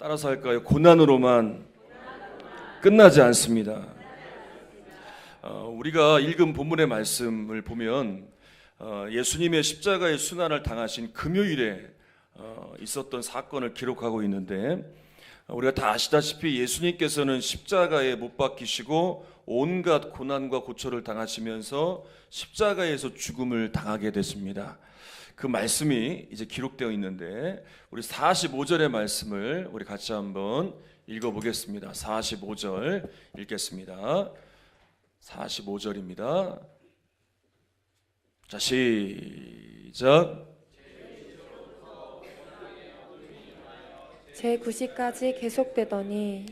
따라서 할까요? 고난으로만 끝나지 않습니다. 우리가 읽은 본문의 말씀을 보면 예수님의 십자가의 순환을 당하신 금요일에 있었던 사건을 기록하고 있는데, 우리가 다 아시다시피 예수님께서는 십자가에 못 박히시고 온갖 고난과 고초를 당하시면서 십자가에서 죽음을 당하게 됐습니다. 그 말씀이 이제 기록되어 있는데, 우리 45절의 말씀을 우리 같이 한번 읽어보겠습니다. 45절 읽겠습니다. 45절입니다. 자, 시작. 제9시까지 계속되더니.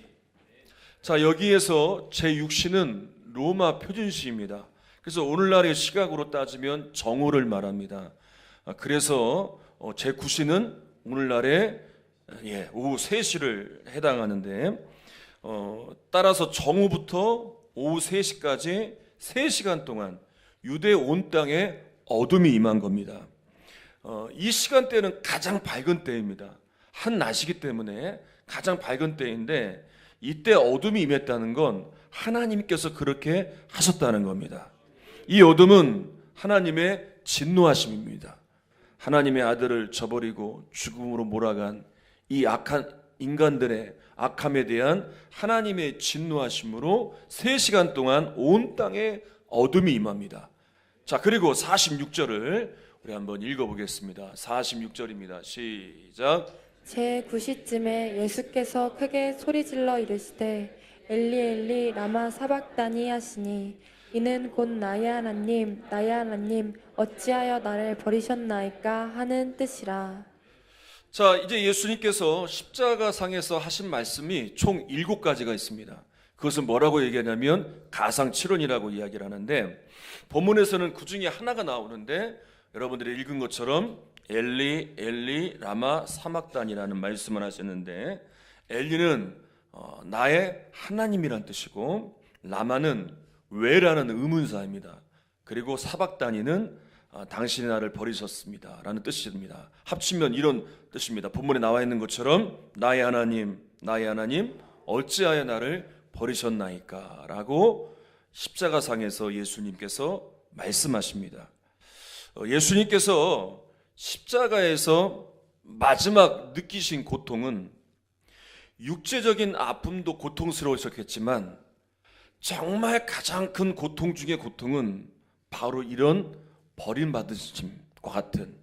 자, 여기에서 제6시는 로마 표준시입니다. 그래서 오늘날의 시각으로 따지면 정오를 말합니다. 그래서 제9시는 오늘날의 오후 3시를 해당하는데, 따라서 정오부터 오후 3시까지 3시간 동안 유대 온 땅에 어둠이 임한 겁니다. 이 시간대는 가장 밝은 때입니다. 한낮이기 때문에 가장 밝은 때인데, 이때 어둠이 임했다는 건 하나님께서 그렇게 하셨다는 겁니다. 이 어둠은 하나님의 진노하심입니다. 하나님의 아들을 저버리고 죽음으로 몰아간 이 악한 인간들의 악함에 대한 하나님의 진노하심으로 3시간 동안 온 땅에 어둠이 임합니다. 자, 그리고 46절을 우리 한번 읽어보겠습니다. 46절입니다. 시작. 제9시쯤에 예수께서 크게 소리질러 이르시되 엘리 엘리 라마 사박다니 하시니, 이는 곧 나의 하나님 나의 하나님 어찌하여 나를 버리셨나이까 하는 뜻이라. 자, 이제 예수님께서 십자가상에서 하신 말씀이 총 7가지가 있습니다. 그것은 뭐라고 얘기하냐면 가상칠언이라고 이야기를 하는데, 본문에서는 그 중에 하나가 나오는데, 여러분들이 읽은 것처럼 엘리 엘리 라마 사막단이라는 말씀을 하셨는데, 엘리는 나의 하나님이란 뜻이고, 라마는 왜라는 의문사입니다. 그리고 사박단이는 당신이 나를 버리셨습니다 라는 뜻입니다. 합치면 이런 뜻입니다. 본문에 나와 있는 것처럼 나의 하나님 나의 하나님 어찌하여 나를 버리셨나이까 라고 십자가상에서 예수님께서 말씀하십니다. 예수님께서 십자가에서 마지막 느끼신 고통은 육체적인 아픔도 고통스러우셨겠지만, 정말 가장 큰 고통 중의 고통은 바로 이런 버림받으심과 같은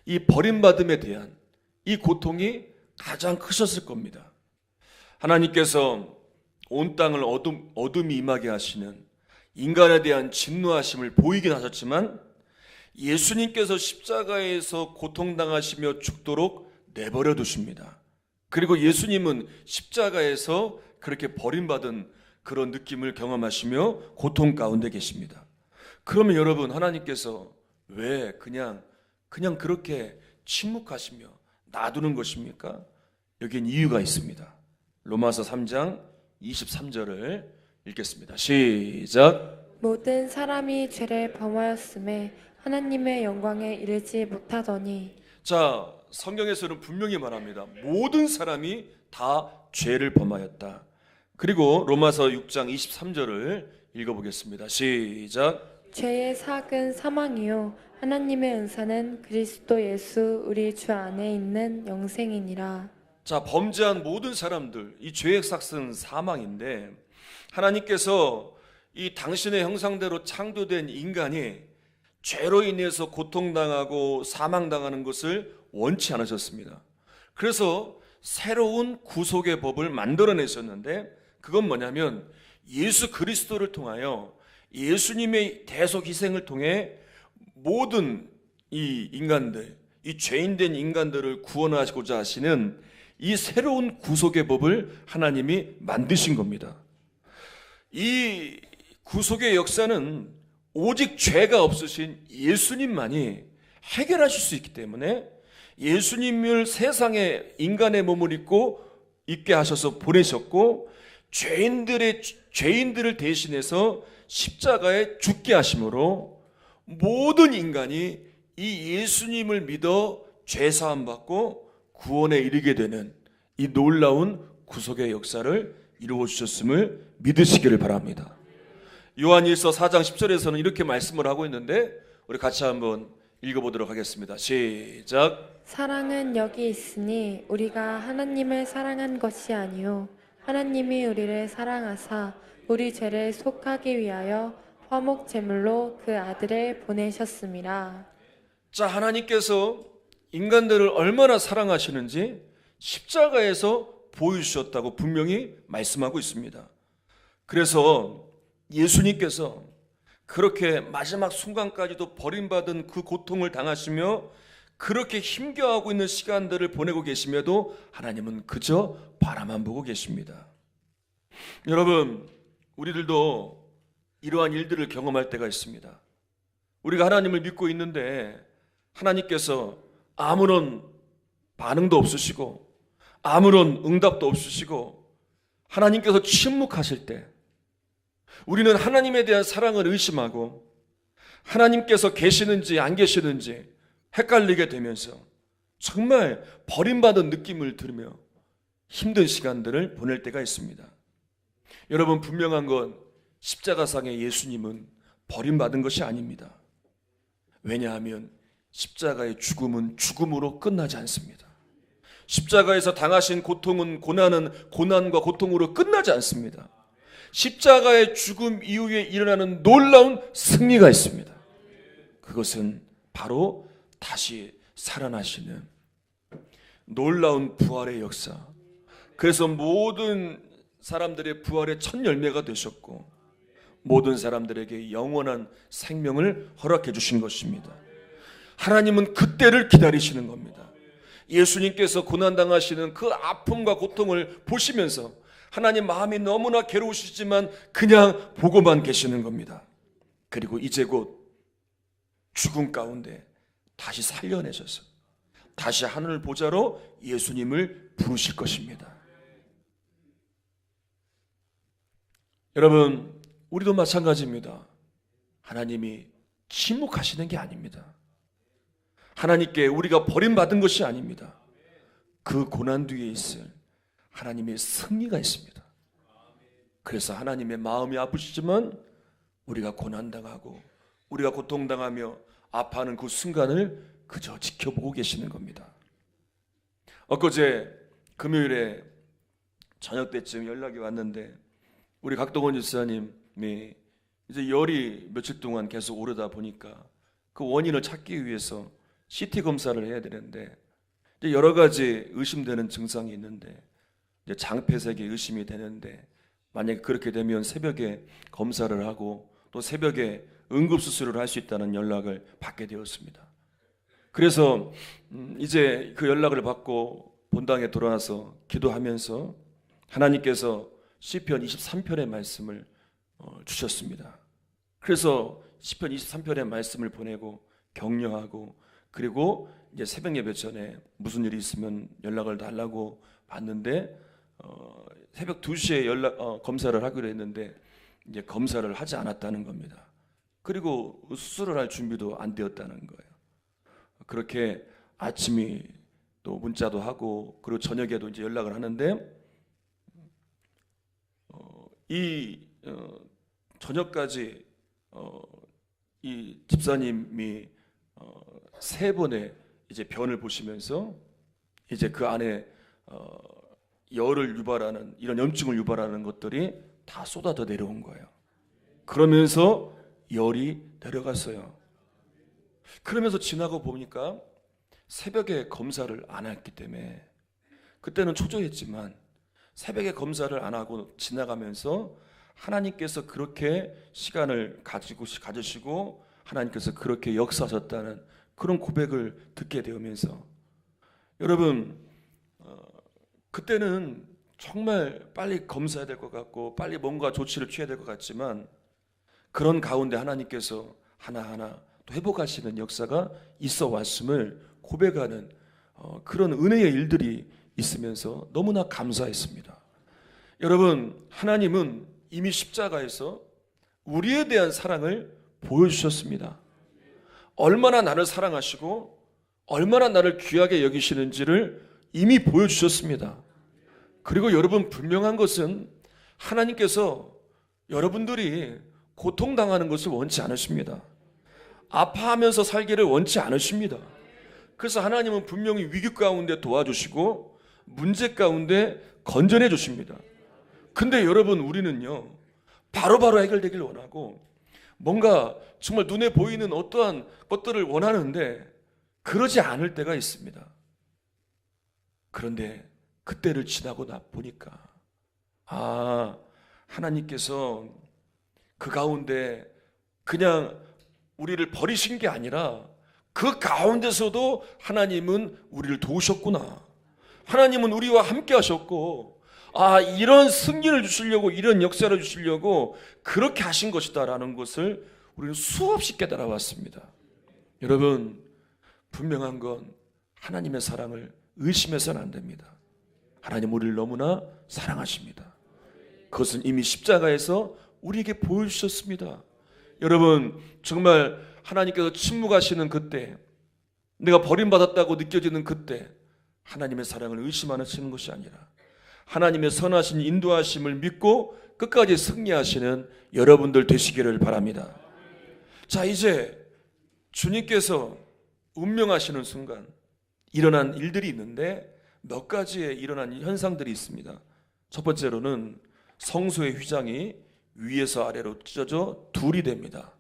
이 버림받음에 대한 이 고통이 가장 크셨을 겁니다. 하나님께서 온 땅을 어둠이 임하게 하시는 인간에 대한 진노하심을 보이긴 하셨지만, 예수님께서 십자가에서 고통당하시며 죽도록 내버려 두십니다. 그리고 예수님은 십자가에서 그렇게 버림받은 그런 느낌을 경험하시며 고통 가운데 계십니다. 그러면 여러분, 하나님께서 왜 그냥 그렇게 침묵하시며 놔두는 것입니까? 여긴 이유가 있습니다. 로마서 3장 23절을 읽겠습니다. 시작. 모든 사람이 죄를 범하였음에 하나님의 영광에 이르지 못하더니. 자, 성경에서는 분명히 말합니다. 모든 사람이 다 죄를 범하였다. 그리고 로마서 6장 23절을 읽어보겠습니다. 시작. 죄의 삭은 사망이요 하나님의 은사는 그리스도 예수 우리 주 안에 있는 영생이니라. 자, 범죄한 모든 사람들, 이 죄의 삭은 사망인데, 하나님께서 이 당신의 형상대로 창조된 인간이 죄로 인해서 고통당하고 사망당하는 것을 원치 않으셨습니다. 그래서 새로운 구속의 법을 만들어내셨는데, 그건 뭐냐면 예수 그리스도를 통하여 예수님의 대속 희생을 통해 모든 이 인간들, 이 죄인된 인간들을 구원하시고자 하시는 이 새로운 구속의 법을 하나님이 만드신 겁니다. 이 구속의 역사는 오직 죄가 없으신 예수님만이 해결하실 수 있기 때문에, 예수님을 세상에 인간의 몸을 입고 있게 하셔서 보내셨고, 죄인들을 대신해서 십자가에 죽게 하심으로 모든 인간이 이 예수님을 믿어 죄 사함 받고 구원에 이르게 되는 이 놀라운 구속의 역사를 이루어 주셨음을 믿으시기를 바랍니다. 요한일서 4장 10절에서는 이렇게 말씀을 하고 있는데 우리 같이 한번 읽어보도록 하겠습니다. 시작. 사랑은 여기 있으니 우리가 하나님을 사랑한 것이 아니요 하나님이 우리를 사랑하사 우리 죄를 속하기 위하여 화목 제물로 그 아들을 보내셨습니다. 자, 하나님께서 인간들을 얼마나 사랑하시는지 십자가에서 보여주셨다고 분명히 말씀하고 있습니다. 그래서 예수님께서 그렇게 마지막 순간까지도 버림받은 그 고통을 당하시며 그렇게 힘겨워하고 있는 시간들을 보내고 계심에도 하나님은 그저 바라만 보고 계십니다. 여러분, 우리들도 이러한 일들을 경험할 때가 있습니다. 우리가 하나님을 믿고 있는데 하나님께서 아무런 반응도 없으시고 아무런 응답도 없으시고 하나님께서 침묵하실 때 우리는 하나님에 대한 사랑을 의심하고 하나님께서 계시는지 안 계시는지 헷갈리게 되면서 정말 버림받은 느낌을 들으며 힘든 시간들을 보낼 때가 있습니다. 여러분, 분명한 건 십자가상의 예수님은 버림받은 것이 아닙니다. 왜냐하면 십자가의 죽음은 죽음으로 끝나지 않습니다. 십자가에서 당하신 고통은 고난과 고통으로 끝나지 않습니다. 십자가의 죽음 이후에 일어나는 놀라운 승리가 있습니다. 그것은 바로 다시 살아나시는 놀라운 부활의 역사. 그래서 모든 사람들의 부활의 첫 열매가 되셨고 모든 사람들에게 영원한 생명을 허락해 주신 것입니다. 하나님은 그때를 기다리시는 겁니다. 예수님께서 고난당하시는 그 아픔과 고통을 보시면서 하나님 마음이 너무나 괴로우시지만 그냥 보고만 계시는 겁니다. 그리고 이제 곧 죽음 가운데 다시 살려내셔서 다시 하늘 보좌로 예수님을 부르실 것입니다. 여러분, 우리도 마찬가지입니다. 하나님이 침묵하시는 게 아닙니다. 하나님께 우리가 버림받은 것이 아닙니다. 그 고난 뒤에 있을 하나님의 승리가 있습니다. 그래서 하나님의 마음이 아프시지만 우리가 고난당하고 우리가 고통당하며 아파하는 그 순간을 그저 지켜보고 계시는 겁니다. 엊그제 금요일에 저녁 때쯤 연락이 왔는데 우리 각동원 집사님이 이제 열이 며칠 동안 계속 오르다 보니까 그 원인을 찾기 위해서 CT 검사를 해야 되는데 이제 여러 가지 의심되는 증상이 있는데 이제 장폐색이 의심이 되는데 만약에 그렇게 되면 새벽에 검사를 하고 또 새벽에 응급수술을 할 수 있다는 연락을 받게 되었습니다. 그래서 이제 그 연락을 받고 본당에 돌아와서 기도하면서 하나님께서 시편 23편의 말씀을 주셨습니다. 그래서 시편 23편의 말씀을 보내고 격려하고 그리고 이제 새벽 예배 전에 무슨 일이 있으면 연락을 달라고 받는데 새벽 2시에 검사를 하기로 했는데 이제 검사를 하지 않았다는 겁니다. 그리고 수술을 할 준비도 안 되었다는 거예요. 그렇게 아침이 또 문자도 하고 그리고 저녁에도 이제 연락을 하는데 저녁까지 이 집사님이 세 번의 이제 변을 보시면서 이제 그 안에 열을 유발하는 이런 염증을 유발하는 것들이 다 쏟아져 내려온 거예요. 그러면서 열이 내려갔어요. 그러면서 지나고 보니까 새벽에 검사를 안 했기 때문에 그때는 초조했지만 새벽에 검사를 안 하고 지나가면서 하나님께서 그렇게 시간을 가지시고 하나님께서 그렇게 역사하셨다는 그런 고백을 듣게 되면서 여러분 그때는 정말 빨리 검사해야 될 것 같고 빨리 뭔가 조치를 취해야 될 것 같지만 그런 가운데 하나님께서 하나하나 또 회복하시는 역사가 있어 왔음을 고백하는 그런 은혜의 일들이 있으면서 너무나 감사했습니다. 여러분, 하나님은 이미 십자가에서 우리에 대한 사랑을 보여주셨습니다. 얼마나 나를 사랑하시고 얼마나 나를 귀하게 여기시는지를 이미 보여주셨습니다. 그리고 여러분, 분명한 것은 하나님께서 여러분들이 고통당하는 것을 원치 않으십니다. 아파하면서 살기를 원치 않으십니다. 그래서 하나님은 분명히 위기 가운데 도와주시고 문제 가운데 건져내 주십니다. 근데 여러분, 우리는요, 바로바로 해결되길 원하고 뭔가 정말 눈에 보이는 어떠한 것들을 원하는데 그러지 않을 때가 있습니다. 그런데 그때를 지나고 보니까 하나님께서 그 가운데 그냥 우리를 버리신 게 아니라 그 가운데서도 하나님은 우리를 도우셨구나. 하나님은 우리와 함께 하셨고 이런 승리를 주시려고, 이런 역사를 주시려고 그렇게 하신 것이다라는 것을 우리는 수없이 깨달아 왔습니다. 여러분, 분명한 건 하나님의 사랑을 의심해서는 안 됩니다. 하나님 우리를 너무나 사랑하십니다. 그것은 이미 십자가에서 우리에게 보여주셨습니다. 여러분, 정말 하나님께서 침묵하시는 그때, 내가 버림받았다고 느껴지는 그때 하나님의 사랑을 의심하시는 것이 아니라 하나님의 선하신 인도하심을 믿고 끝까지 승리하시는 여러분들 되시기를 바랍니다. 자, 이제 주님께서 운명하시는 순간 일어난 일들이 있는데 몇 가지의 일어난 현상들이 있습니다. 첫 번째로는 성소의 휘장이 위에서 아래로 찢어져 둘이 됩니다.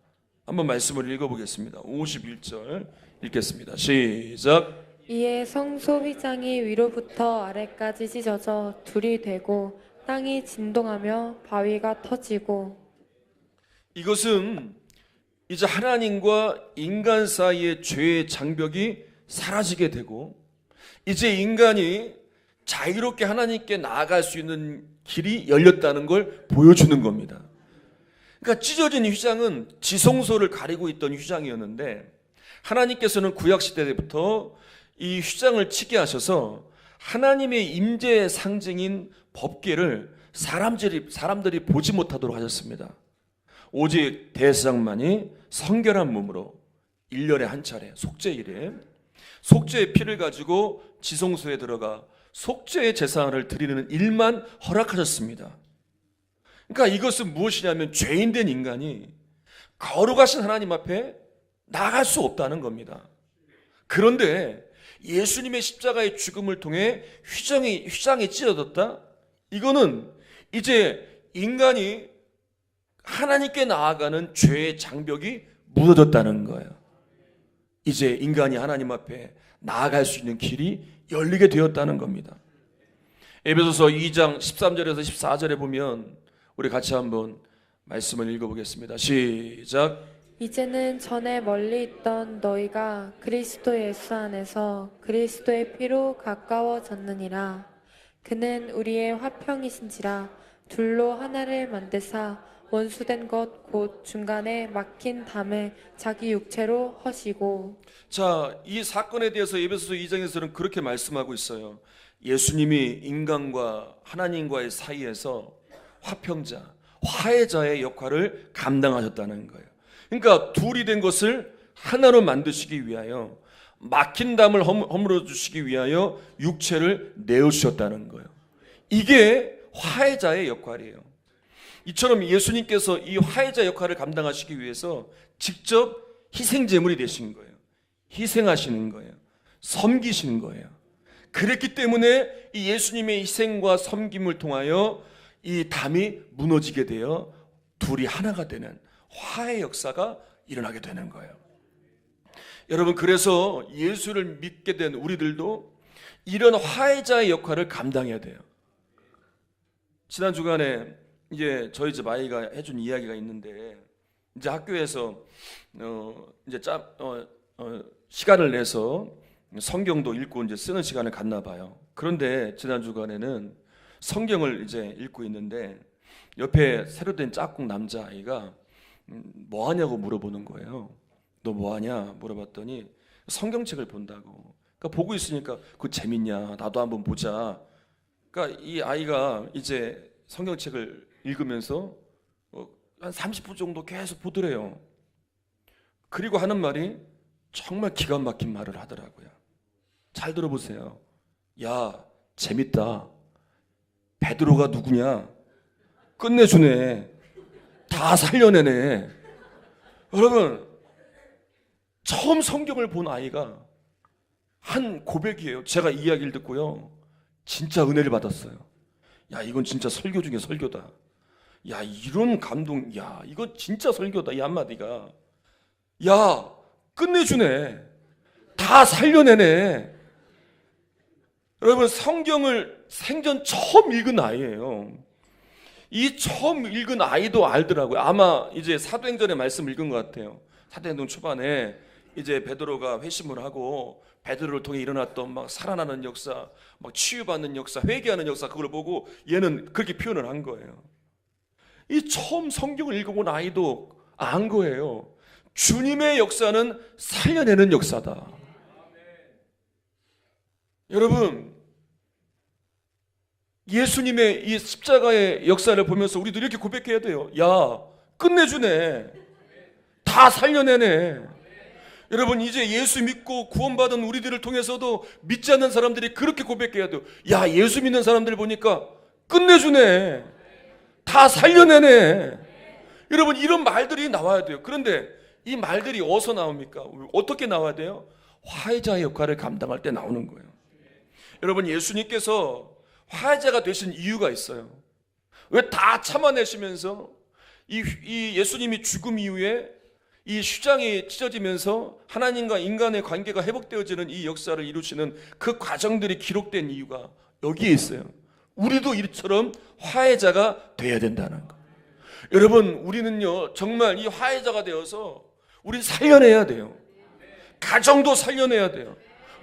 한번 말씀을 읽어보겠습니다. 51절 읽겠습니다. 시작. 이에 성소 휘장이 위로부터 아래까지 찢어져 둘이 되고 땅이 진동하며 바위가 터지고. 이것은 이제 하나님과 인간 사이의 죄의 장벽이 사라지게 되고 이제 인간이 자유롭게 하나님께 나아갈 수 있는 길이 열렸다는 걸 보여주는 겁니다. 그러니까 찢어진 휘장은 지성소를 가리고 있던 휘장이었는데 하나님께서는 구약시대 때부터 이 휘장을 치게 하셔서 하나님의 임재의 상징인 법궤를 사람들이 보지 못하도록 하셨습니다. 오직 대제사장만이 성결한 몸으로 1년에 한 차례 속죄일에 속죄의 피를 가지고 지성소에 들어가 속죄의 제사를 드리는 일만 허락하셨습니다. 그러니까 이것은 무엇이냐면 죄인된 인간이 거룩하신 하나님 앞에 나갈 수 없다는 겁니다. 그런데 예수님의 십자가의 죽음을 통해 휘장이 찢어졌다? 이거는 이제 인간이 하나님께 나아가는 죄의 장벽이 무너졌다는 거예요. 이제 인간이 하나님 앞에 나아갈 수 있는 길이 열리게 되었다는 겁니다. 에베소서 2장 13절에서 14절에 보면 우리 같이 한번 말씀을 읽어보겠습니다. 시작. 이제는 전에 멀리 있던 너희가 그리스도 예수 안에서 그리스도의 피로 가까워졌느니라. 그는 우리의 화평이신지라 둘로 하나를 만드사 원수된 것 곧 중간에 막힌 담을 자기 육체로 허시고. 자, 이 사건에 대해서 에베소서 2장에서는 그렇게 말씀하고 있어요. 예수님이 인간과 하나님과의 사이에서 화평자, 화해자의 역할을 감당하셨다는 거예요. 그러니까 둘이 된 것을 하나로 만드시기 위하여, 막힌 담을 허물어 주시기 위하여 육체를 내어주셨다는 거예요. 이게 화해자의 역할이에요. 이처럼 예수님께서 이 화해자 역할을 감당하시기 위해서 직접 희생제물이 되신 거예요. 희생하시는 거예요. 섬기시는 거예요. 그랬기 때문에 이 예수님의 희생과 섬김을 통하여 이 담이 무너지게 되어 둘이 하나가 되는 화해 역사가 일어나게 되는 거예요. 여러분, 그래서 예수를 믿게 된 우리들도 이런 화해자의 역할을 감당해야 돼요. 지난 주간에 이제 저희 집 아이가 해준 이야기가 있는데, 이제 학교에서 이제 시간을 내서 성경도 읽고 이제 쓰는 시간을 갖나 봐요. 그런데 지난 주간에는 성경을 이제 읽고 있는데 옆에 새로 된 짝꿍 남자 아이가 뭐 하냐고 물어보는 거예요. 너 뭐 하냐 물어봤더니 성경책을 본다고. 그러니까 보고 있으니까 그거 재밌냐, 나도 한번 보자. 그러니까 이 아이가 이제 성경책을 읽으면서 한 30분 정도 계속 보더래요. 그리고 하는 말이 정말 기가 막힌 말을 하더라고요. 잘 들어보세요. 야, 재밌다. 베드로가 누구냐? 끝내주네. 다 살려내네. 여러분, 처음 성경을 본 아이가 한 고백이에요. 제가 이 이야기를 듣고요, 진짜 은혜를 받았어요. 야, 이건 진짜 설교 중에 설교다. 야, 이런 감동, 야, 이거 진짜 설교다. 이 한마디가. 야, 끝내주네. 다 살려내네. 여러분, 성경을 생전 처음 읽은 아이예요. 이 처음 읽은 아이도 알더라고요. 아마 이제 사도행전의 말씀을 읽은 것 같아요. 사도행전 초반에 이제 베드로가 회심을 하고 베드로를 통해 일어났던 막 살아나는 역사, 막 치유받는 역사, 회개하는 역사, 그걸 보고 얘는 그렇게 표현을 한 거예요. 이 처음 성경을 읽어본 아이도 안 거예요. 주님의 역사는 살려내는 역사다. 여러분, 예수님의 이 십자가의 역사를 보면서 우리도 이렇게 고백해야 돼요. 야, 끝내주네. 다 살려내네. 여러분, 이제 예수 믿고 구원받은 우리들을 통해서도 믿지 않는 사람들이 그렇게 고백해야 돼요. 야, 예수 믿는 사람들 보니까 끝내주네. 다 살려내네. 여러분, 이런 말들이 나와야 돼요. 그런데 이 말들이 어디서 나옵니까? 어떻게 나와야 돼요? 화해자의 역할을 감당할 때 나오는 거예요. 여러분, 예수님께서 화해자가 되신 이유가 있어요. 왜 다 참아내시면서 이 예수님이 죽음 이후에 이 휘장이 찢어지면서 하나님과 인간의 관계가 회복되어지는 이 역사를 이루시는 그 과정들이 기록된 이유가 여기에 있어요. 우리도 이처럼 화해자가 돼야 된다는 거. 여러분, 우리는요 정말 이 화해자가 되어서 우리 살려내야 돼요. 가정도 살려내야 돼요.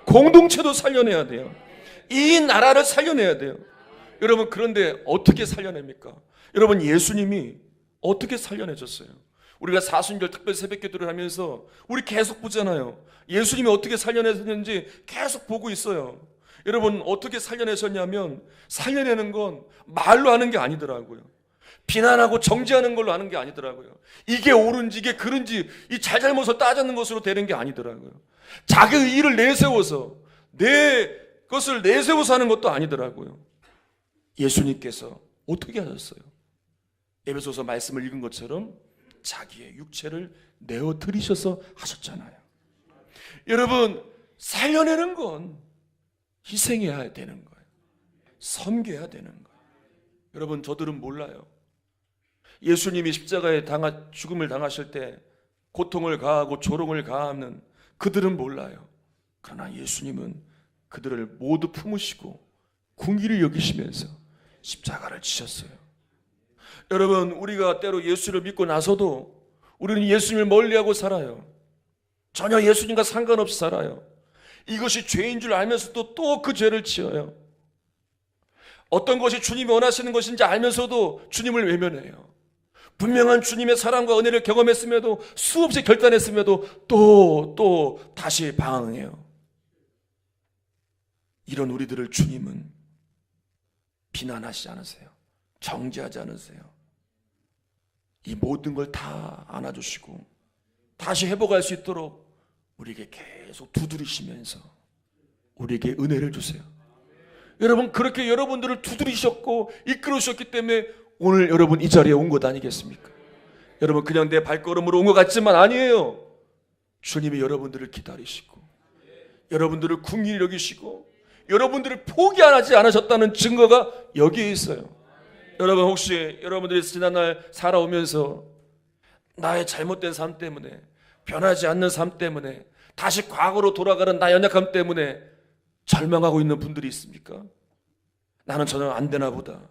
공동체도 살려내야 돼요. 이 나라를 살려내야 돼요. 여러분, 그런데 어떻게 살려냅니까? 여러분, 예수님이 어떻게 살려내셨어요? 우리가 사순절 특별 새벽기도를 하면서 우리 계속 보잖아요. 예수님이 어떻게 살려내셨는지 계속 보고 있어요. 여러분, 어떻게 살려내셨냐면 살려내는 건 말로 하는 게 아니더라고요. 비난하고 정죄하는 걸로 하는 게 아니더라고요. 이게 옳은지 이게 그른지 이 잘잘못을 따지는 것으로 되는 게 아니더라고요. 자기의 일을 내세워서 내 것을 내세워서 하는 것도 아니더라고요. 예수님께서 어떻게 하셨어요? 에베소서 말씀을 읽은 것처럼 자기의 육체를 내어드리셔서 하셨잖아요. 여러분, 살려내는 건 희생해야 되는 거예요. 섬겨야 되는 거예요. 여러분, 저들은 몰라요. 예수님이 십자가에 죽음을 당하실 때 고통을 가하고 조롱을 가하는 그들은 몰라요. 그러나 예수님은 그들을 모두 품으시고 궁일을 여기시면서 십자가를 지셨어요. 여러분, 우리가 때로 예수를 믿고 나서도 우리는 예수님을 멀리하고 살아요. 전혀 예수님과 상관없이 살아요. 이것이 죄인 줄 알면서도 또 그 죄를 지어요. 어떤 것이 주님이 원하시는 것인지 알면서도 주님을 외면해요. 분명한 주님의 사랑과 은혜를 경험했음에도 수없이 결단했음에도 또 다시 방황해요. 이런 우리들을 주님은 비난하시지 않으세요. 정죄하지 않으세요. 이 모든 걸 다 안아주시고 다시 회복할 수 있도록 우리에게 계속 두드리시면서 우리에게 은혜를 주세요. 여러분, 그렇게 여러분들을 두드리셨고 이끌으셨기 때문에 오늘 여러분 이 자리에 온 것 아니겠습니까? 여러분, 그냥 내 발걸음으로 온 것 같지만 아니에요. 주님이 여러분들을 기다리시고 여러분들을 긍휼히 여기시고 여러분들을 포기하지 않으셨다는 증거가 여기에 있어요. 여러분, 혹시 여러분들이 지난날 살아오면서 나의 잘못된 삶 때문에, 변하지 않는 삶 때문에, 다시 과거로 돌아가는 나의 연약함 때문에 절망하고 있는 분들이 있습니까? 나는 전혀 안 되나 보다,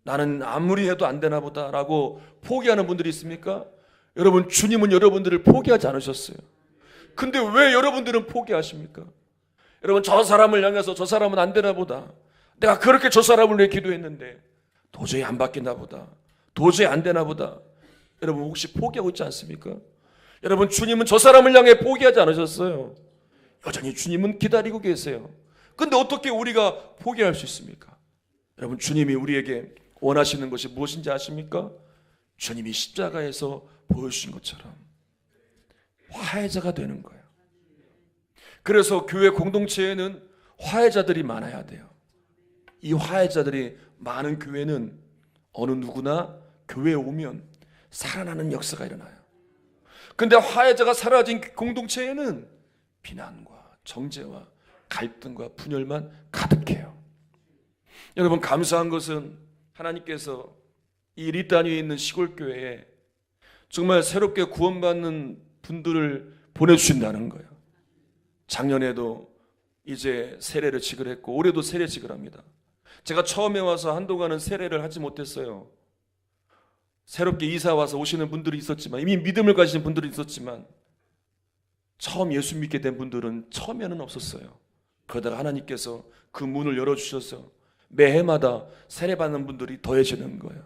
나는 아무리 해도 안 되나 보다 라고 포기하는 분들이 있습니까? 여러분, 주님은 여러분들을 포기하지 않으셨어요. 근데 왜 여러분들은 포기하십니까? 여러분, 저 사람을 향해서 저 사람은 안 되나 보다, 내가 그렇게 저 사람을 위해 기도했는데 도저히 안 바뀌나 보다, 도저히 안 되나 보다. 여러분, 혹시 포기하고 있지 않습니까? 여러분, 주님은 저 사람을 향해 포기하지 않으셨어요. 여전히 주님은 기다리고 계세요. 근데 어떻게 우리가 포기할 수 있습니까? 여러분, 주님이 우리에게 원하시는 것이 무엇인지 아십니까? 주님이 십자가에서 보여주신 것처럼 화해자가 되는 거예요. 그래서 교회 공동체에는 화해자들이 많아야 돼요. 이 화해자들이 많은 교회는 어느 누구나 교회에 오면 살아나는 역사가 일어나요. 근데 화해자가 사라진 공동체에는 비난과 정죄와 갈등과 분열만 가득해요. 여러분, 감사한 것은 하나님께서 이 리단위에 있는 시골교회에 정말 새롭게 구원받는 분들을 보내주신다는 거예요. 작년에도 이제 세례를 지급했고 올해도 세례 지급합니다. 제가 처음에 와서 한동안은 세례를 하지 못했어요. 새롭게 이사 와서 오시는 분들이 있었지만, 이미 믿음을 가지신 분들이 있었지만, 처음 예수 믿게 된 분들은 처음에는 없었어요. 그러다가 하나님께서 그 문을 열어주셔서 매해마다 세례받는 분들이 더해지는 거예요.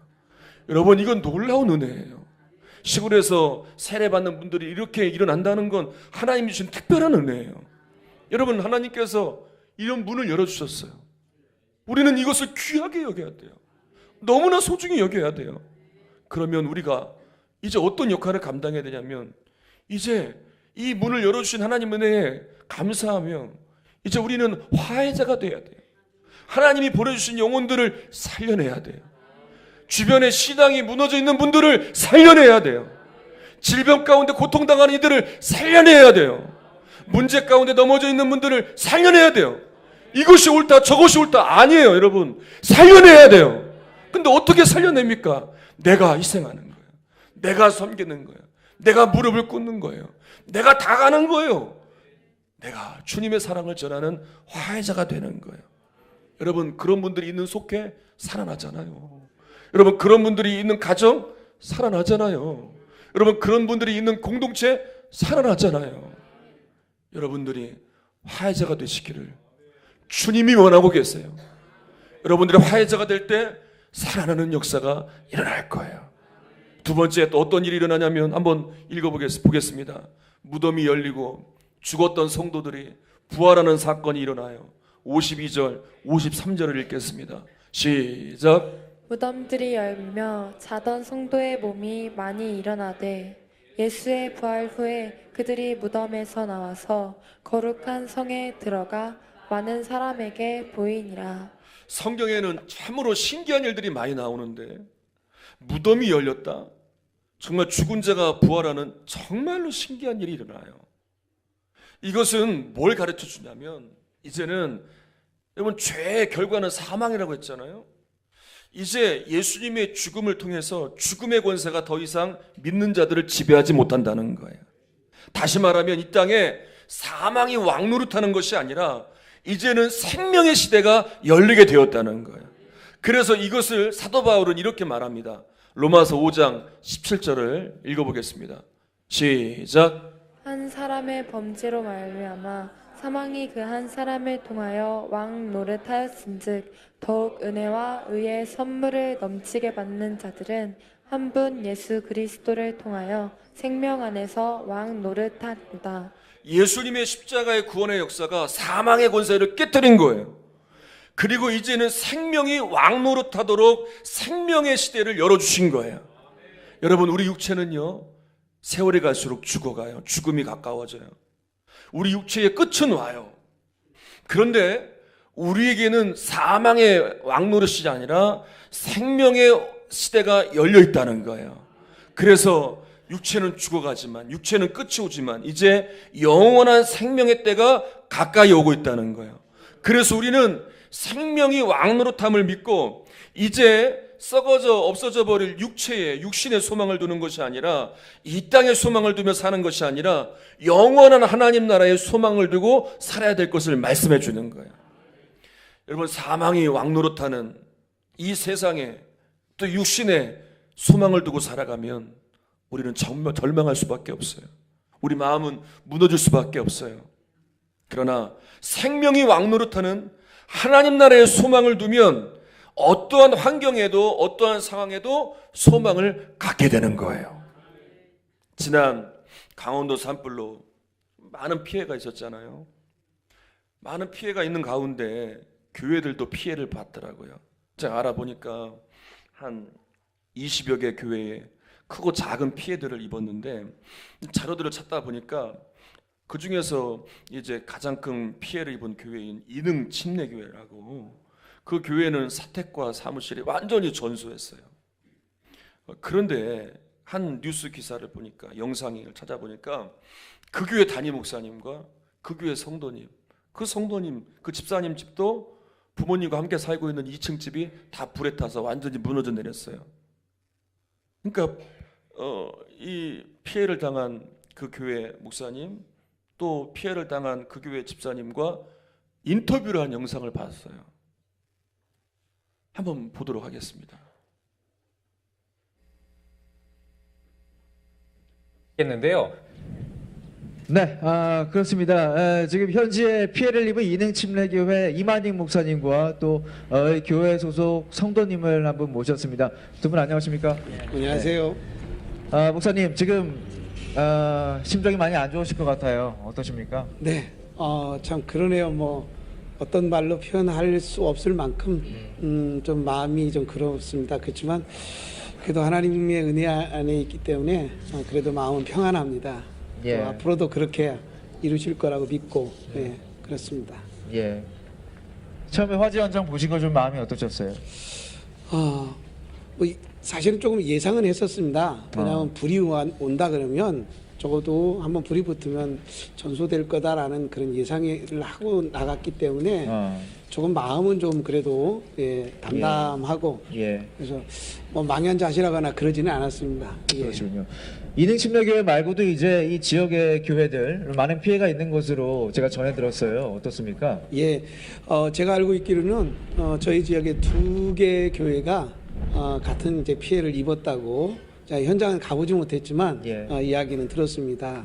여러분, 이건 놀라운 은혜예요. 시골에서 세례받는 분들이 이렇게 일어난다는 건 하나님이 주신 특별한 은혜예요. 여러분, 하나님께서 이런 문을 열어주셨어요. 우리는 이것을 귀하게 여겨야 돼요. 너무나 소중히 여겨야 돼요. 그러면 우리가 이제 어떤 역할을 감당해야 되냐면, 이제 이 문을 열어주신 하나님 은혜에 감사하며 이제 우리는 화해자가 돼야 돼요. 하나님이 보내주신 영혼들을 살려내야 돼요. 주변에 신앙이 무너져 있는 분들을 살려내야 돼요. 질병 가운데 고통당하는 이들을 살려내야 돼요. 문제 가운데 넘어져 있는 분들을 살려내야 돼요. 이것이 옳다 저것이 옳다 아니에요. 여러분, 살려내야 돼요. 근데 어떻게 살려냅니까? 내가 희생하는 거예요. 내가 섬기는 거예요. 내가 무릎을 꿇는 거예요. 내가 다가는 거예요. 내가 주님의 사랑을 전하는 화해자가 되는 거예요. 여러분, 그런 분들이 있는 속해 살아나잖아요. 여러분, 그런 분들이 있는 가정 살아나잖아요. 여러분, 그런 분들이 있는 공동체 살아나잖아요. 여러분들이 화해자가 되시기를 주님이 원하고 계세요. 여러분들이 화해자가 될 때 살아나는 역사가 일어날 거예요. 두 번째, 또 어떤 일이 일어나냐면 한번 읽어보겠습니다. 무덤이 열리고 죽었던 성도들이 부활하는 사건이 일어나요. 52절, 53절을 읽겠습니다. 시작. 무덤들이 열리며 자던 성도의 몸이 많이 일어나되 예수의 부활 후에 그들이 무덤에서 나와서 거룩한 성에 들어가 많은 사람에게 보이니라. 성경에는 참으로 신기한 일들이 많이 나오는데, 무덤이 열렸다, 정말 죽은 자가 부활하는 정말로 신기한 일이 일어나요. 이것은 뭘 가르쳐 주냐면, 이제는 여러분, 죄의 결과는 사망이라고 했잖아요. 이제 예수님의 죽음을 통해서 죽음의 권세가 더 이상 믿는 자들을 지배하지 못한다는 거예요. 다시 말하면 이 땅에 사망이 왕노릇하는 것이 아니라 이제는 생명의 시대가 열리게 되었다는 거예요. 그래서 이것을 사도 바울은 이렇게 말합니다. 로마서 5장 17절을 읽어보겠습니다. 시작. 한 사람의 범죄로 말미암아 사망이 그 한 사람을 통하여 왕 노릇하였은즉 더욱 은혜와 의의 선물을 넘치게 받는 자들은 한 분 예수 그리스도를 통하여 생명 안에서 왕 노릇하리로다. 예수님의 십자가의 구원의 역사가 사망의 권세를 깨뜨린 거예요. 그리고 이제는 생명이 왕노릇하도록 생명의 시대를 열어주신 거예요. 여러분, 우리 육체는요, 세월이 갈수록 죽어가요. 죽음이 가까워져요. 우리 육체의 끝은 와요. 그런데 우리에게는 사망의 왕노릇이 아니라 생명의 시대가 열려 있다는 거예요. 그래서 육체는 죽어가지만, 육체는 끝이 오지만 이제 영원한 생명의 때가 가까이 오고 있다는 거예요. 그래서 우리는 생명이 왕노릇함을 믿고 이제 썩어져 없어져 버릴 육신의 소망을 두는 것이 아니라, 이 땅의 소망을 두며 사는 것이 아니라 영원한 하나님 나라의 소망을 두고 살아야 될 것을 말씀해 주는 거예요. 여러분, 사망이 왕노릇하는 이 세상에 또 육신의 소망을 두고 살아가면 우리는 정말 절망할 수밖에 없어요. 우리 마음은 무너질 수밖에 없어요. 그러나 생명이 왕노릇하는 하나님 나라의 소망을 두면 어떠한 환경에도 어떠한 상황에도 소망을 갖게 되는 거예요. 지난 강원도 산불로 많은 피해가 있었잖아요. 많은 피해가 있는 가운데 교회들도 피해를 봤더라고요. 제가 알아보니까 한 20여 개 교회에 크고 작은 피해들을 입었는데, 자료들을 찾다 보니까 그 중에서 이제 가장 큰 피해를 입은 교회인 이능 침례교회라고, 그 교회는 사택과 사무실이 완전히 전소했어요. 그런데 한 뉴스 기사를 보니까, 영상을 찾아보니까 그 교회 담임 목사님과 그 교회 성도님, 그 집사님 집도 부모님과 함께 살고 있는 2층 집이 다 불에 타서 완전히 무너져 내렸어요. 그러니까 이 피해를 당한 그 교회 목사님, 또 피해를 당한 그 교회 집사님과 인터뷰를 한 영상을 봤어요. 한번 보도록 하겠습니다. 겠는데요. 네, 그렇습니다. 지금 현지에 피해를 입은 이능침례교회 이만익 목사님과 또 교회 소속 성도님을 한 분 모셨습니다. 두 분 안녕하십니까? 안녕하세요. 목사님, 지금 심정이 많이 안 좋으실 것 같아요. 어떠십니까? 네, 참 그러네요. 뭐 어떤 말로 표현할 수 없을 만큼 좀 마음이 좀 그렇습니다. 그렇지만 그래도 하나님의 은혜 안에 있기 때문에 그래도 마음은 평안합니다. 예. 또 앞으로도 그렇게 이루실 거라고 믿고 그렇습니다. 예. 처음에 화재 현장 보신 거 좀 마음이 어떠셨어요? 뭐 사실은 조금 예상은 했었습니다. 왜냐하면 불이 온다 그러면 적어도 한번 불이 붙으면 전소될 거다라는 그런 예상을 하고 나갔기 때문에 조금 마음은 좀 그래도 담담하고 예. 그래서 뭐 망연자실하거나 그러지는 않았습니다. 예. 그러시군요. 이능침례교회 말고도 이제 이 지역의 교회들 많은 피해가 있는 것으로 제가 전해 들었어요. 어떻습니까? 예, 제가 알고 있기로는 저희 지역에 2개 교회가 같은 이제 피해를 입었다고, 자, 현장은 가보지 못했지만 예. 이야기는 들었습니다.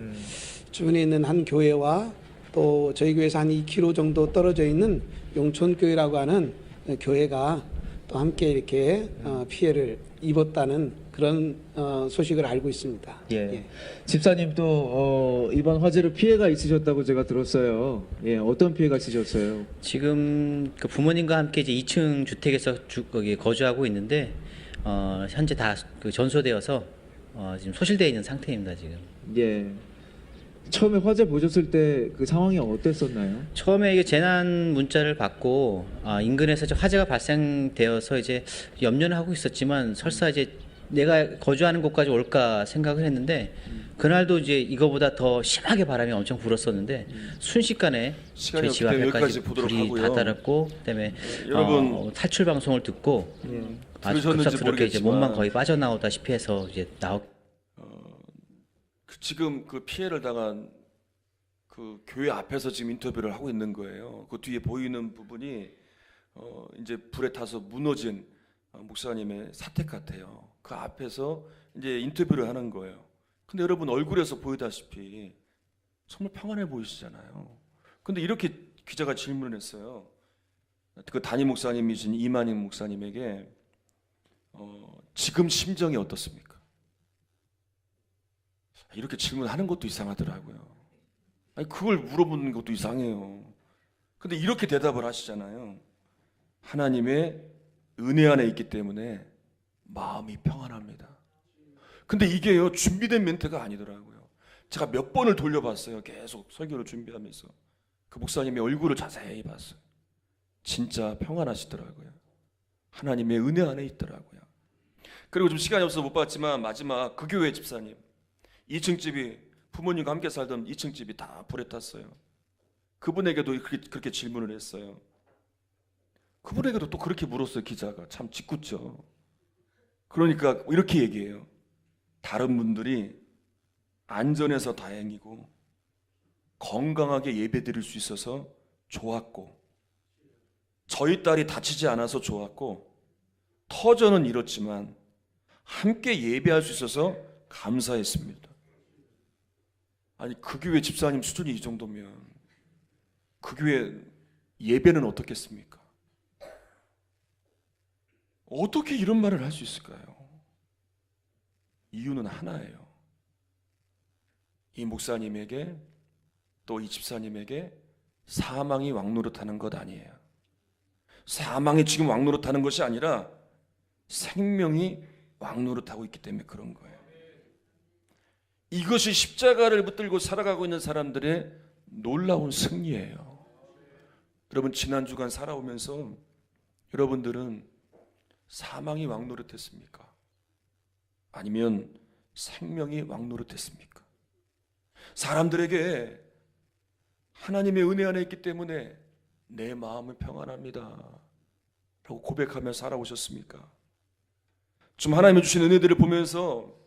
주변에 있는 한 교회와 또 저희 교회에서 한 2km 정도 떨어져 있는 용촌교회라고 하는 교회가 또 함께 이렇게 피해를 입었다는 그런 소식을 알고 있습니다. 예. 예. 집사님 또 이번 화재로 피해가 있으셨다고 제가 들었어요. 예, 어떤 피해가 있으셨어요? 지금 그 부모님과 함께 이제 2층 주택에서 거기 거주하고 있는데 현재 다 그 전소되어서 지금 소실되어 있는 상태입니다. 지금. 예. 처음에 화재 보셨을 때 그 상황이 어땠었나요? 처음에 이게 재난 문자를 받고 인근에서 화재가 발생되어서 이제 염려는 하고 있었지만 설사 이제 내가 거주하는 곳까지 올까 생각을 했는데 그날도 이제 이거보다 더 심하게 바람이 엄청 불었었는데 순식간에 시간이 저희 집 없기 때문에 앞에까지 여기까지 보도록 불이 하고요. 다다랐고 그다음에 여러분, 탈출 방송을 듣고 아주 들으셨는지 급작스럽게 이제 모르겠지만 몸만 거의 빠져나오다시피 해서 이제 지금 그 피해를 당한 그 교회 앞에서 지금 인터뷰를 하고 있는 거예요. 그 뒤에 보이는 부분이 이제 불에 타서 무너진 목사님의 사택 같아요. 그 앞에서 이제 인터뷰를 하는 거예요. 근데 여러분 얼굴에서 보이다시피 정말 평안해 보이시잖아요. 근데 이렇게 기자가 질문을 했어요. 그 담임 목사님이신 이만희 목사님에게 지금 심정이 어떻습니까? 이렇게 질문하는 것도 이상하더라고요. 아니, 그걸 물어보는 것도 이상해요. 근데 이렇게 대답을 하시잖아요. 하나님의 은혜 안에 있기 때문에 마음이 평안합니다. 근데 이게요, 준비된 멘트가 아니더라고요. 제가 몇 번을 돌려봤어요. 계속 설교를 준비하면서 그 목사님의 얼굴을 자세히 봤어요. 진짜 평안하시더라고요. 하나님의 은혜 안에 있더라고요. 그리고 좀 시간이 없어서 못 봤지만 마지막 그 교회 집사님, 2층 집이, 부모님과 함께 살던 2층 집이 다 불에 탔어요. 그분에게도 그렇게 질문을 했어요. 그분에게도 또 그렇게 물었어요. 기자가 참 짓궂죠. 그러니까 이렇게 얘기해요. 다른 분들이 안전해서 다행이고 건강하게 예배드릴 수 있어서 좋았고, 저희 딸이 다치지 않아서 좋았고, 터전은 이렇지만 함께 예배할 수 있어서 감사했습니다. 아니, 그 교회 집사님 수준이 이 정도면 그 교회 예배는 어떻겠습니까? 어떻게 이런 말을 할 수 있을까요? 이유는 하나예요. 이 목사님에게 또 이 집사님에게 사망이 왕노릇하는 것 아니에요. 사망이 지금 왕노릇하는 것이 아니라 생명이 왕노릇하고 있기 때문에 그런 거예요. 이것이 십자가를 붙들고 살아가고 있는 사람들의 놀라운 승리예요. 여러분, 지난 주간 살아오면서 여러분들은 사망이 왕노릇했습니까? 아니면 생명이 왕노릇했습니까? 사람들에게 하나님의 은혜 안에 있기 때문에 내 마음은 평안합니다 라고 고백하며 살아오셨습니까? 좀 하나님이 주신 은혜들을 보면서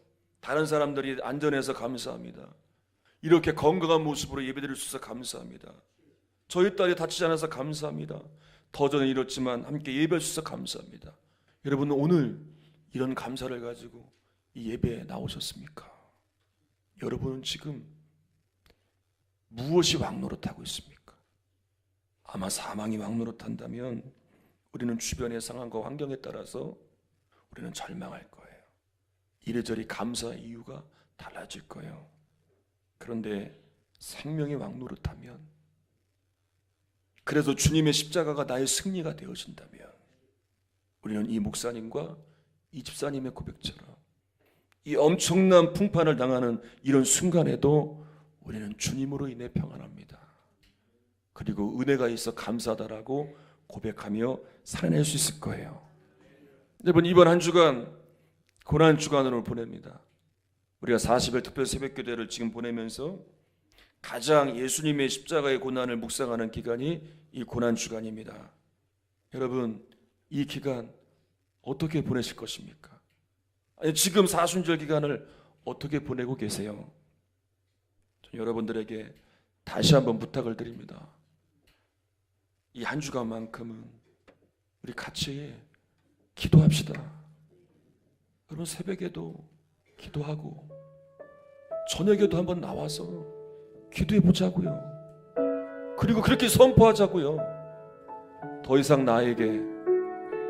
다른 사람들이 안전해서 감사합니다. 이렇게 건강한 모습으로 예배드릴 수 있어서 감사합니다. 저희 딸이 다치지 않아서 감사합니다. 더 전에 이렇지만 함께 예배할 수 있어서 감사합니다. 여러분, 오늘 이런 감사를 가지고 이 예배에 나오셨습니까? 여러분은 지금 무엇이 왕노릇하고 있습니까? 아마 사망이 왕노릇한다면 우리는 주변의 상황과 환경에 따라서 우리는 절망할 거예요. 이래저래 감사의 이유가 달라질 거예요. 그런데 생명이 왕노릇하면, 그래서 주님의 십자가가 나의 승리가 되어진다면, 우리는 이 목사님과 이 집사님의 고백처럼 이 엄청난 풍파를 당하는 이런 순간에도 우리는 주님으로 인해 평안합니다. 그리고 은혜가 있어 감사하다라고 고백하며 살아낼 수 있을 거예요. 여러분, 이번 한 주간 고난 주간으로 보냅니다. 우리가 40일 특별 새벽기도를 지금 보내면서 가장 예수님의 십자가의 고난을 묵상하는 기간이 이 고난 주간입니다. 여러분, 이 기간 어떻게 보내실 것입니까? 아니, 지금 사순절 기간을 어떻게 보내고 계세요? 여러분들에게 다시 한번 부탁을 드립니다. 이 한 주간만큼은 우리 같이 기도합시다. 여러분, 새벽에도 기도하고 저녁에도 한번 나와서 기도해 보자고요. 그리고 그렇게 선포하자고요. 더 이상 나에게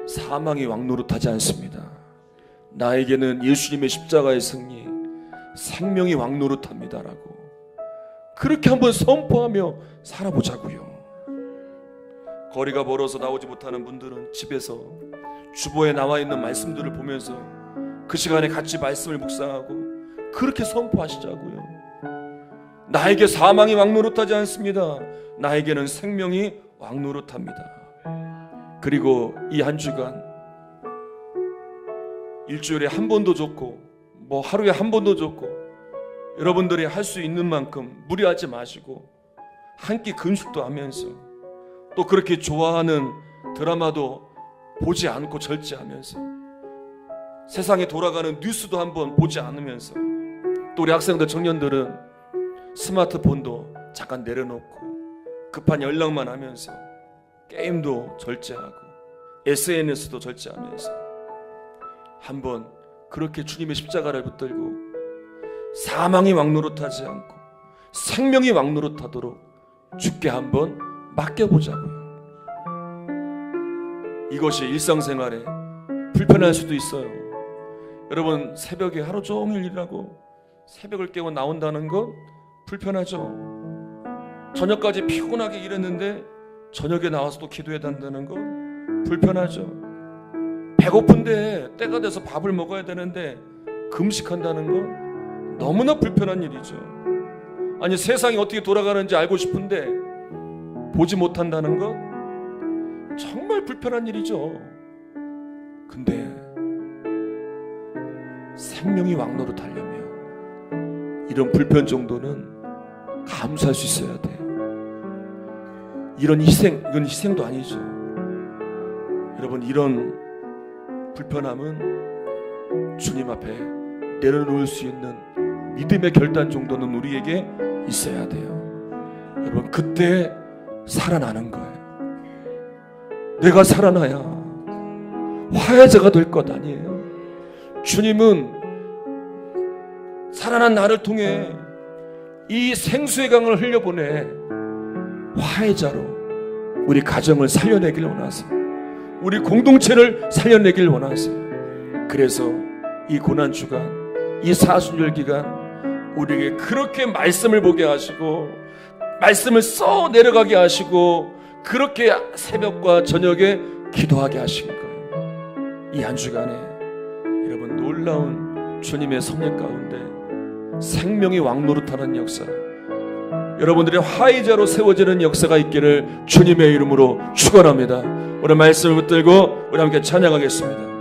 사망이 왕노릇하지 않습니다. 나에게는 예수님의 십자가의 승리, 생명이 왕노릇합니다라고 그렇게 한번 선포하며 살아보자고요. 거리가 멀어서 나오지 못하는 분들은 집에서 주보에 나와 있는 말씀들을 보면서 그 시간에 같이 말씀을 묵상하고 그렇게 선포하시자고요. 나에게 사망이 왕노릇하지 않습니다. 나에게는 생명이 왕노릇합니다. 그리고 이 한 주간 일주일에 한 번도 좋고 뭐 하루에 한 번도 좋고 여러분들이 할 수 있는 만큼 무리하지 마시고 한 끼 금식도 하면서 또 그렇게 좋아하는 드라마도 보지 않고 절제하면서 세상에 돌아가는 뉴스도 한번 보지 않으면서 또 우리 학생들 청년들은 스마트폰도 잠깐 내려놓고 급한 연락만 하면서 게임도 절제하고 SNS도 절제하면서 한번 그렇게 주님의 십자가를 붙들고 사망이 왕노릇하지 않고 생명이 왕노릇하도록 주께 한번 맡겨보자고요. 이것이 일상생활에 불편할 수도 있어요. 여러분, 새벽에 하루 종일 일하고 새벽을 깨고 나온다는 건 불편하죠. 저녁까지 피곤하게 일했는데 저녁에 나와서 또 기도해야 한다는 건 불편하죠. 배고픈데 때가 돼서 밥을 먹어야 되는데 금식한다는 건 너무나 불편한 일이죠. 아니, 세상이 어떻게 돌아가는지 알고 싶은데 보지 못한다는 건 정말 불편한 일이죠. 근데 생명이 왕노릇하려면 이런 불편 정도는 감수할 수 있어야 돼요. 이건 희생도 아니죠. 여러분, 이런 불편함은 주님 앞에 내려놓을 수 있는 믿음의 결단 정도는 우리에게 있어야 돼요. 여러분, 그때 살아나는 거예요. 내가 살아나야 화해자가 될 것 아니에요. 주님은 살아난 나를 통해 이 생수의 강을 흘려보내 화해자로 우리 가정을 살려내길 원하세요. 우리 공동체를 살려내길 원하세요. 그래서 이 고난주간, 이 사순절 기간 우리에게 그렇게 말씀을 보게 하시고 말씀을 써 내려가게 하시고 그렇게 새벽과 저녁에 기도하게 하신 거예요. 이 한 주간에 여러분, 놀라운 주님의 성령 가운데 생명이 왕노릇하는 역사, 여러분들의 화의자로 세워지는 역사가 있기를 주님의 이름으로 축원합니다. 오늘 말씀을 붙들고 우리 함께 찬양하겠습니다.